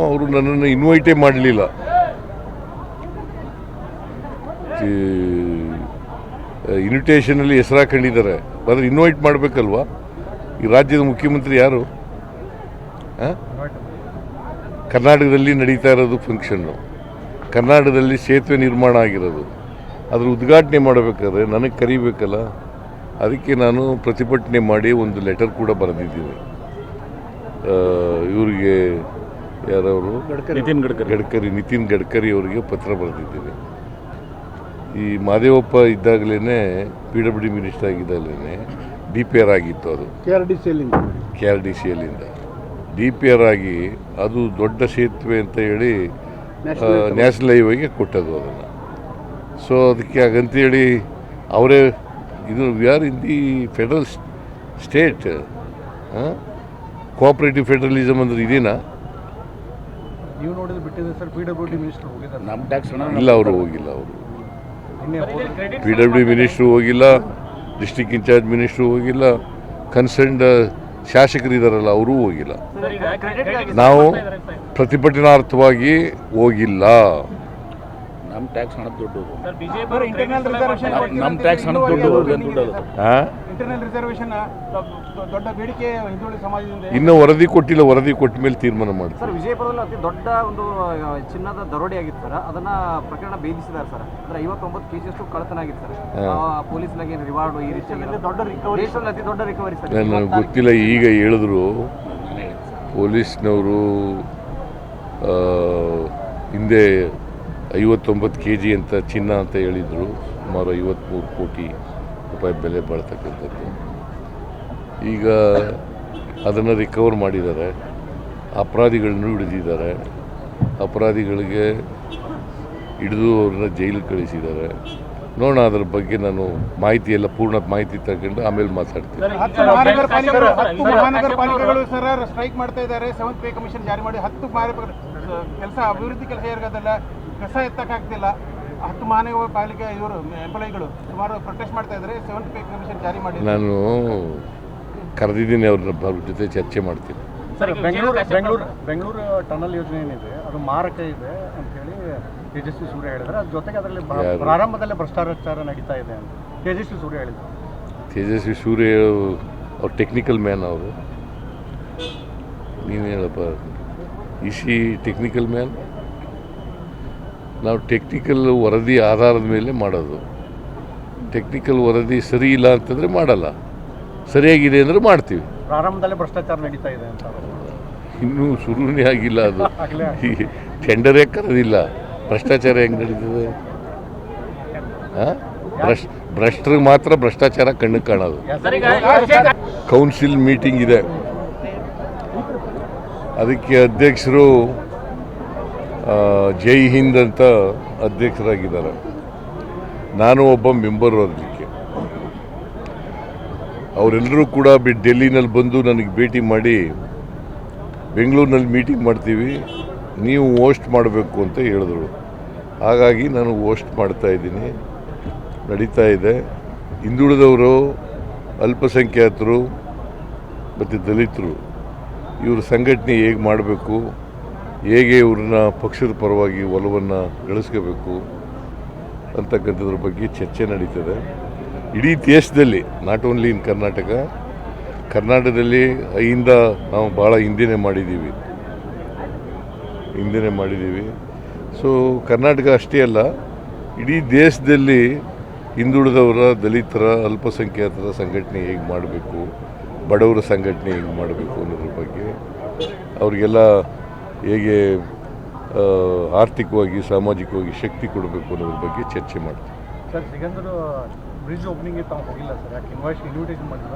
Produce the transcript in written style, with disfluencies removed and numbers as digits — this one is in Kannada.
ಅವರು ನನ್ನನ್ನು ಇನ್ವೈಟೇ ಮಾಡಲಿಲ್ಲ. ಇನ್ವಿಟೇಷನಲ್ಲಿ ಹೆಸರು ಹಾಕೊಂಡಿದ್ದಾರೆ, ಆದರೆ ಇನ್ವೈಟ್ ಮಾಡಬೇಕಲ್ವಾ? ಈ ರಾಜ್ಯದ ಮುಖ್ಯಮಂತ್ರಿ ಯಾರು? ಕರ್ನಾಟಕದಲ್ಲಿ ನಡೀತಾ ಇರೋದು ಫಂಕ್ಷನ್ನು, ಕರ್ನಾಟಕದಲ್ಲಿ ಸೇತುವೆ ನಿರ್ಮಾಣ ಆಗಿರೋದು, ಅದ್ರ ಉದ್ಘಾಟನೆ ಮಾಡಬೇಕಾದ್ರೆ ನನಗೆ ಕರಿಬೇಕಲ್ಲ. ಅದಕ್ಕೆ ನಾನು ಪ್ರತಿಭಟನೆ ಮಾಡಿ ಒಂದು ಲೆಟರ್ ಕೂಡ ಬರೆದಿದ್ದೀನಿ. ಇವರಿಗೆ ಯಾರವರು, ನಿತಿನ್ ಗಡ್ಕರಿ ಅವರಿಗೆ ಪತ್ರ ಬರೆದಿದ್ದೀನಿ. ಈ ಮಾದೇವಪ್ಪ ಇದ್ದಾಗಲೇ PWD ಮಿನಿಸ್ಟರ್ ಆಗಿದ್ದಾಗಲೇ DPR ಆಗಿತ್ತು. ಅದು KRDCLಯಿಂದ DPR ಆಗಿ ಅದು ದೊಡ್ಡ ಸೇತುವೆ ಅಂತ ಹೇಳಿ ನ್ಯಾಷನಲ್ ಹೈವೇಗೆ ಕೊಟ್ಟದು ಅದನ್ನು. ಸೊ ಅದಕ್ಕೆ ಹಾಗಂತೇಳಿ ಅವರೇ ಇದು we are in the federal state, cooperative federalism ಅಂದ್ರೆ ಇದೇನಾ? ನೀವು ನೋಡಿದ್ರೆ ಬಿಟ್ಟಿದೆ ಸರ್. PWD ಮಿನಿಸ್ಟರ್ ಹೋಗಿದ್ದಾರೆ, ನಮ್ಮ ಟ್ಯಾಕ್ಸ್ ಇಲ್ಲ, ಅವರು ಹೋಗಿಲ್ಲ. ಅವರು PWD ಮಿನಿಸ್ಟ್ರು ಹೋಗಿಲ್ಲ, ಡಿಸ್ಟ್ರಿಕ್ಟ್ ಇನ್ಚಾರ್ಜ್ ಮಿನಿಸ್ಟ್ರು ಹೋಗಿಲ್ಲ, ಕನ್ಸರ್ನ್ಡ್ ಶಾಸಕರಿದ್ದಾರಲ್ಲ ಅವರೂ ಹೋಗಿಲ್ಲ. ನಾವು ಪ್ರತಿಭಟನಾರ್ಥವಾಗಿ ಹೋಗಿಲ್ಲ. ನಮ್ಮ ಟ್ಯಾಕ್ಸ್ ಹಣದ ದುಡ್ಡು, ನಮ್ಮ ಟ್ಯಾಕ್ಸ್ ಹಣದ ದುಡ್ಡು. ಇಂಟರ್ನಲ್ ರಿಸರ್ವೇಶನ್ ದೊಡ್ಡ ಬೇಡಿಕೆ ಹಿಂದುಳಿದ ಸಮಾಜದಿಂದ ಇನ್ನೂ ವರದಿ ಕೊಟ್ಟಿಲ್ಲ. ವರದಿ ಕೊಟ್ಟ ಮೇಲೆ ತೀರ್ಮಾನ ಮಾಡಿ. ಸರ್, ವಿಜಯಪುರದಲ್ಲಿ ಅತಿ ದೊಡ್ಡ ಒಂದು ಚಿನ್ನದ ದರೋಡೆ ಆಗಿತ್ತು ಸರ್. ಅದನ್ನ ಪ್ರಕರಣ ಭೇದಿಸಿದ್ದಾರೆ ಸರ್. ಅಂದ್ರೆ 59 kg ಕಳ್ಳತನ ಆಗಿತ್ತು ಸರ್. ಪೊಲೀಸ್ನಾಗ ಏನು ರಿವಾರ್ಡ್ ಈ ರೀತಿಯಲ್ಲಿ ದೊಡ್ಡ ರಿಕವರಿ, ಅತಿ ದೊಡ್ಡ ರಿಕವರಿ ಸರ್. ನನಗೆ ಗೊತ್ತಿಲ್ಲ. ಈಗ ಹೇಳಿದ್ರು ಪೊಲೀಸ್ನವರು ಹಿಂದೆ 59 kg ಅಂತ ಚಿನ್ನ ಅಂತ ಹೇಳಿದರು. ಸುಮಾರು 53 ಕೋಟಿ ರೂಪಾಯಿ ಬೆಲೆ ಬಾಳ್ತಕ್ಕಂಥದ್ದು. ಈಗ ಅದನ್ನು ರಿಕವರ್ ಮಾಡಿದ್ದಾರೆ, ಅಪರಾಧಿಗಳನ್ನು ಹಿಡಿದಿದ್ದಾರೆ. ಅಪರಾಧಿಗಳಿಗೆ ಹಿಡಿದು ಅವ್ರನ್ನ ಜೈಲಿಗೆ ಕಳಿಸಿದ್ದಾರೆ. ನೋಡೋಣ, ಅದ್ರ ಬಗ್ಗೆ ನಾನು ಮಾಹಿತಿ ಎಲ್ಲ ಪೂರ್ಣ ಮಾಹಿತಿ ತಗೊಂಡು ಆಮೇಲೆ ಮಾತಾಡ್ತೀನಿ. ಮಹಾನಗರ ಪಾಲಿಕೆಗಳು ಸರ್ ಸ್ಟ್ರೈಕ್ ಮಾಡ್ತಾ ಇದ್ದಾರೆ. 7th ಪೇ ಕಮಿಷನ್ ಜಾರಿ ಮಾಡಿ 10 ಕೆಲಸ ಅಭಿವೃದ್ಧಿ ಕೆಲಸ ಏರ್ಗದಲ್ಲ, ಕಸ ಎತ್ತಕ್ಕಾಗ್ತಿಲ್ಲ. 10 ಮಹಾನಗರ ಪಾಲಿಕೆ ಇವರು ಎಂಪ್ಲಾಯಿಗಳು ಸುಮಾರು ಪ್ರೊಟೆಸ್ಟ್ ಮಾಡ್ತಾ ಇದ್ದಾರೆ. 7th ಪೇ ಕಮಿಷನ್ ಜಾರಿ ಮಾಡಿ ನಾನು ಕರೆದಿದ್ದೀನಿ, ಅವ್ರ ಜೊತೆ ಚರ್ಚೆ ಮಾಡ್ತೀನಿ. ಸರ್, ಬೆಂಗಳೂರು ಟನಲ್ ಯೋಜನೆ ಏನಿದೆ ಅದು ಮಾರಕ ಇದೆ ಅಂತೇಳಿ ತೇಜಸ್ವಿ ಸೂರ್ಯ ಹೇಳಿದ್ದಾರೆ. ಅದ್ರ ಜೊತೆಗೆ ಅದರಲ್ಲಿ ಪ್ರಾರಂಭದಲ್ಲೇ ಭ್ರಷ್ಟಾಚಾರ ನಡೀತಾ ಇದೆ ಅಂತ ತೇಜಸ್ವಿ ಸೂರ್ಯ ಹೇಳಿದ್ದಾರೆ. ತೇಜಸ್ವಿ ಸೂರ್ಯ ಅವ್ರು ಟೆಕ್ನಿಕಲ್ ಮ್ಯಾನ್. ಅವರು ನೀನು ಹೇಳಪ್ಪ, ಇಸಿ ಟೆಕ್ನಿಕಲ್ ಮ್ಯಾನ್. ನಾವು ಟೆಕ್ನಿಕಲ್ ವರದಿ ಆಧಾರದ ಮೇಲೆ ಮಾಡೋದು. ಟೆಕ್ನಿಕಲ್ ವರದಿ ಸರಿ ಇಲ್ಲ ಅಂತಂದರೆ ಮಾಡಲ್ಲ, ಸರಿಯಾಗಿದೆ ಅಂದರೆ ಮಾಡ್ತೀವಿ. ಪ್ರಾರಂಭದಲ್ಲೇ ಭ್ರಷ್ಟಾಚಾರ ನಡೀತಾ ಇದೆ ಅಂತ ಇನ್ನೂ ಶುರುನೇ ಆಗಿಲ್ಲ. ಅದು ಟೆಂಡರೇ ಕರೆದಿಲ್ಲ, ಭ್ರಷ್ಟಾಚಾರ ಹೆಂಗೆ ನಡೀತದೆ? ಭ್ರಷ್ಟರಿಗೆ ಮಾತ್ರ ಭ್ರಷ್ಟಾಚಾರ ಕಣ್ಣಿಗೆ ಕಾಣೋದು. ಕೌನ್ಸಿಲ್ ಮೀಟಿಂಗ್ ಇದೆ, ಅದಕ್ಕೆ ಅಧ್ಯಕ್ಷರು ಜೈ ಹಿಂದ್ ಅಂತ ಅಧ್ಯಕ್ಷರಾಗಿದ್ದಾರೆ. ನಾನು ಒಬ್ಬ ಮೆಂಬರು. ಅದಕ್ಕೆ ಅವರೆಲ್ಲರೂ ಕೂಡ ಡೆಲ್ಲಿನಲ್ಲಿ ಬಂದು ನನಗೆ ಭೇಟಿ ಮಾಡಿ ಬೆಂಗಳೂರಿನಲ್ಲಿ ಮೀಟಿಂಗ್ ಮಾಡ್ತೀವಿ, ನೀವು ಹೋಸ್ಟ್ ಮಾಡಬೇಕು ಅಂತ ಹೇಳಿದ್ರು. ಹಾಗಾಗಿ ನಾನು ಹೋಸ್ಟ್ ಮಾಡ್ತಾಯಿದ್ದೀನಿ, ನಡೀತಾ ಇದೆ. ಹಿಂದುಳಿದವರು, ಅಲ್ಪಸಂಖ್ಯಾತರು ಮತ್ತು ದಲಿತರು ಇವ್ರ ಸಂಘಟನೆ ಹೇಗೆ ಮಾಡಬೇಕು, ಹೇಗೆ ಇವ್ರನ್ನ ಪಕ್ಷದ ಪರವಾಗಿ ಒಲವನ್ನು ಗಳಿಸ್ಕೋಬೇಕು ಅಂತಕ್ಕಂಥದ್ರ ಬಗ್ಗೆ ಚರ್ಚೆ ನಡೀತದೆ. ಇಡೀ ದೇಶದಲ್ಲಿ, ನಾಟ್ ಓನ್ಲಿ ಇನ್ ಕರ್ನಾಟಕದಲ್ಲಿ ಐಯಿಂದ ನಾವು ಭಾಳ ಹಿಂದೆನೇ ಮಾಡಿದ್ದೀವಿ. ಸೊ ಕರ್ನಾಟಕ ಅಷ್ಟೇ ಅಲ್ಲ, ಇಡೀ ದೇಶದಲ್ಲಿ ಹಿಂದುಳಿದವರ, ದಲಿತರ, ಅಲ್ಪಸಂಖ್ಯಾತರ ಸಂಘಟನೆ ಹೇಗೆ ಮಾಡಬೇಕು, ಬಡವರ ಸಂಘಟನೆ ಹೇಗೆ ಮಾಡಬೇಕು ಅನ್ನೋದ್ರ ಬಗ್ಗೆ, ಅವರಿಗೆಲ್ಲ ಹೇಗೆ ಆರ್ಥಿಕವಾಗಿ, ಸಾಮಾಜಿಕವಾಗಿ ಶಕ್ತಿ ಕೊಡಬೇಕು ಅನ್ನೋದ್ರ ಬಗ್ಗೆ ಚರ್ಚೆ ಮಾಡ್ತೀವಿ. ಸರ್, ಸಿಗಂದೂರು ಬ್ರಿಡ್ಜ್ ಓಪನಿಂಗ್ಗೆ ತಾವು ಹೋಗಿಲ್ಲ ಸರ್, ಯಾಕೆ ಇನ್ವಿಟೇಷನ್ ಮಾಡಿಲ್ಲ?